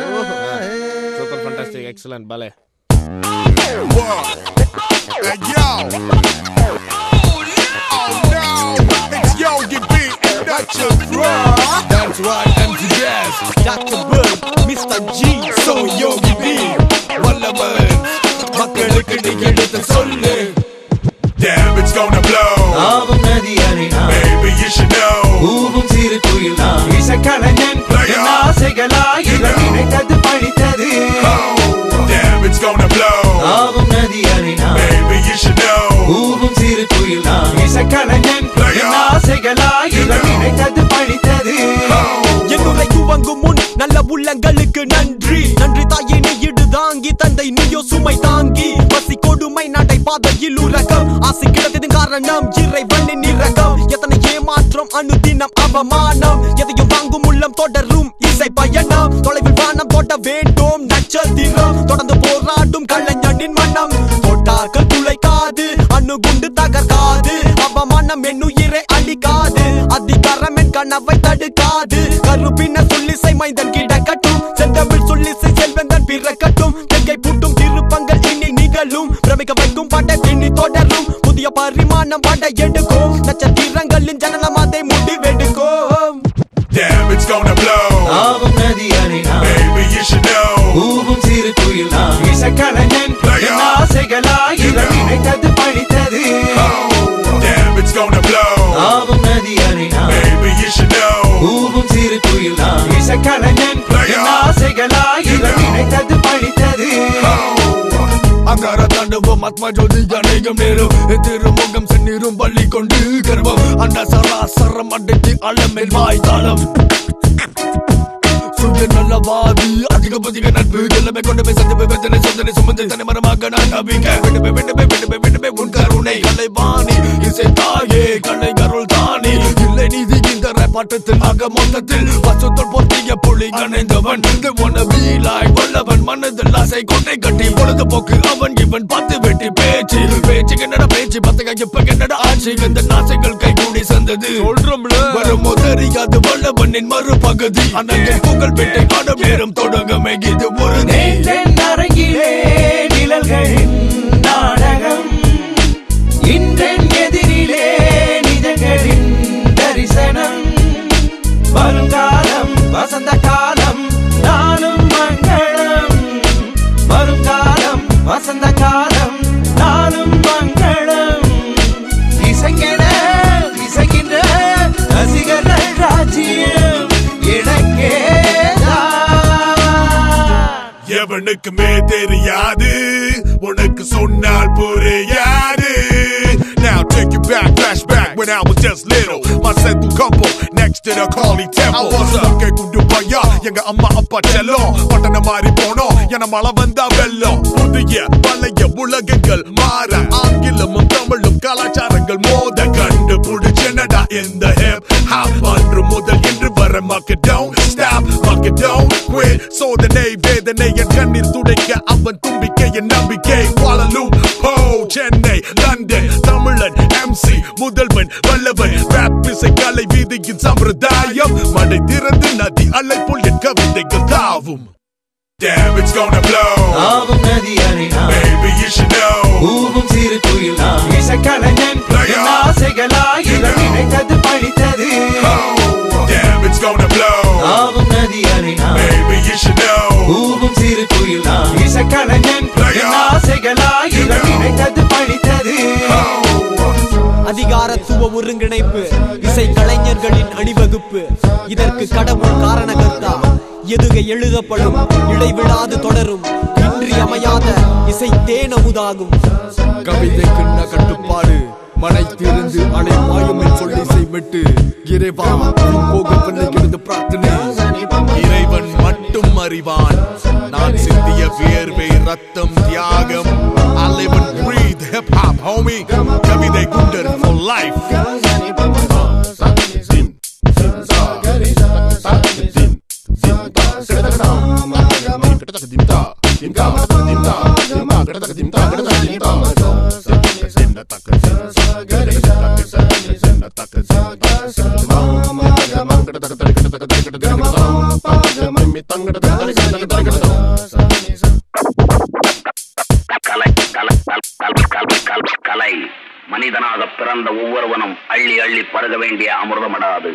Super fantastic, excellent ballet. Hey yo! Oh no! It's Yogi B and Dutch's Rock. That's right, MC Jazz, Dr. Bird, Mr. G, so Yogi B. Wallaban, மக்களுக்கு நீ எடுத்து சொல்லு. Damn, it's gonna blow. Baby, you should know. Damn, it's gonna blow. Baby, you should know. என்னுடைய துவங்கும் முன் நல்ல உள்ளங்களுக்கு நன்றி நன்றி தாயே நீ இடுதாங்கி தந்தை நீயோ சுமை தாங்கி பசி கொடுமை நடை பாதையில் உறக்கம் ஆசை கிடத்ததின் காரணம் இறைவனின் இரக்கம் எத்தனை ஏமாற்றம் அனுதினம் அவமானம் எதையும் வாங்கும் உள்ளம் தொடரும் இசை பயணம் தொலைவில் வானம் தொட்ட வேண்டும் நட்சத்திரம் தொடர்ந்து போராடும் கலைஞனின் மனம் தொட்டாக்கள் துளைக்காது அணுகுண்டு தகர்க்காது அவமானம் என்னுயிரை அழிக்காது அதிகாரம் என் கனவை தடுக்காது கருப்பின சொல்லிசை மைந்தன் கிடக்கட்டும் செந்தமிழ் சொல்லிசை செல்வந்தன் பிறக்கட்டும் கையை பூட்டும் திருப்பங்கள் இனி நிகழும் பிரமிக்க வைக்கும் படை பின்னி தொடரும் புதிய பரிமாணம் படை எடுக்கும் நட்சத்திரங்களின் ஜனனம் அதை முடிவெடுக்கும். Damn, it's gonna blow. Baby, you should know. Damn, it's gonna blow. Baby, you should know. அங்கார தாண்டவம் ஆத்மா ஜோதி அநேகம் நேரம் திருமுகம் செந்நீரும் பள்ளி கொண்டு கர்வம் அண்ணா சராசரம் அடைத்து அளமேல் வாய்த்தாளம் சுய நல்லவாதி அதிக பதிக நட்பு எல்லாமே கொண்டு போய் சந்திப்பு வேதனை சொந்தனை சுமந்து தனி மரமாக நான் நம்பிக்க விடுமே உன் கருணை கலைவாணி இசை தாயே கலை கருள் தானி இல்லை நீதி இந்த பாட்டத்தில் ஆக மொத்தத்தில் பசுத்தோல் பொத்திய புலி அணைந்தவன் வல்லவன் மனதில் ஆசை கொண்டை கட்டி பொழுதுபோக்கு அவன் இவன் பார்த்து வெட்டி பேச்சு என்னடா பேச்சு பத்தக இப்ப என்னடா ஆட்சி இந்த நாசைகள் கை கூடி சந்தது வரும் தெரியாது வல்லவனின் மறுபகுதி அண்ணன் புகழ் பெட்டை காடும் நேரம் தொடங்கமே இது ஒரு அரங்கிலே நிழல்களின் நாடகம் இன்றென் எதிரிலே நிஜங்களின் தரிசனம் வருங்காலம் வசந்த காலம் நாளும் மங்களம் வருங்காலம் வசந்த காலம் நாளும் மங்களம் இசைங்கின்ற ரசிகர்கள் ராஜ்யம் எவனுக்குமே தெரியாது உனக்கு சொன்னால் புரியாது. Now take you back, flashback when I was just little. My central couple next to the Kali temple. I was a kundu paya எங்க அம்மா அப்பா செல்லம் பட்டன மாறி போனோம் என மழை வந்தா வெள்ளம். புதிய பழைய உலகங்கள் மாற ஆங்கிலமும் தமிழும் கலாச்சாரங்கள் மோத கண்டுபிடிச்சனடா இந்த ஹிப் ஹாப் அன்று முதல் இன்று வர மக்கள் don't stop மக்கள் don't quit. சோதனை வேதனை என் கண்ணீர் துடைக்க அவன் தும்பிக்கை என் நம்பிக்கை வாழலும் போ சென்னை லண்டன் தமிழன் MC முதல்வன் வல்லவன் ராப் இசை கலை வீதியின் சம்பிரதாயம் மழை திறந்து நதி அலை போல் என் கவிதைகள் தாவும். Damn, it's gonna blow. Baby, you should know. Damn, it's wind's gonna blow. ஆவும் நதி அலைனா Baby, you should know. ஊவும் சிறு குயில் நான் இசைக்கலைஞன் என் ஆசைகளாயிரம் இணைத்தது படித்தது. அதிகாரத்துவ ஒருங்கிணைப்பு, இசை கலைஞர்களின் அணிவகுப்பு, இதற்கு கடவுள் காரணகர்த்தா. எதுகை எழுதப்படும், இடைவிடாது தொடரும், இன்றியமையாத இசை தேனமுதாகும். கவிதைக்குன்ன கட்டுப்பாடு, மனை திருந்து அலை மாயுமை சொல்லி செய்விட்டு இறைவா போகிறது பிரார்த்தனை. இறைவன் மட்டும் அறிவான், நான் சிந்திய வியர்வை ரத்தம் தியாகம். I live and breathe hip hop, homie. கவிதை குண்டர் for life. கலை மனிதனாக பிறந்த ஒவ்வொருவனும் அள்ளி அள்ளி பருக வேண்டிய அமிர்தமடாது.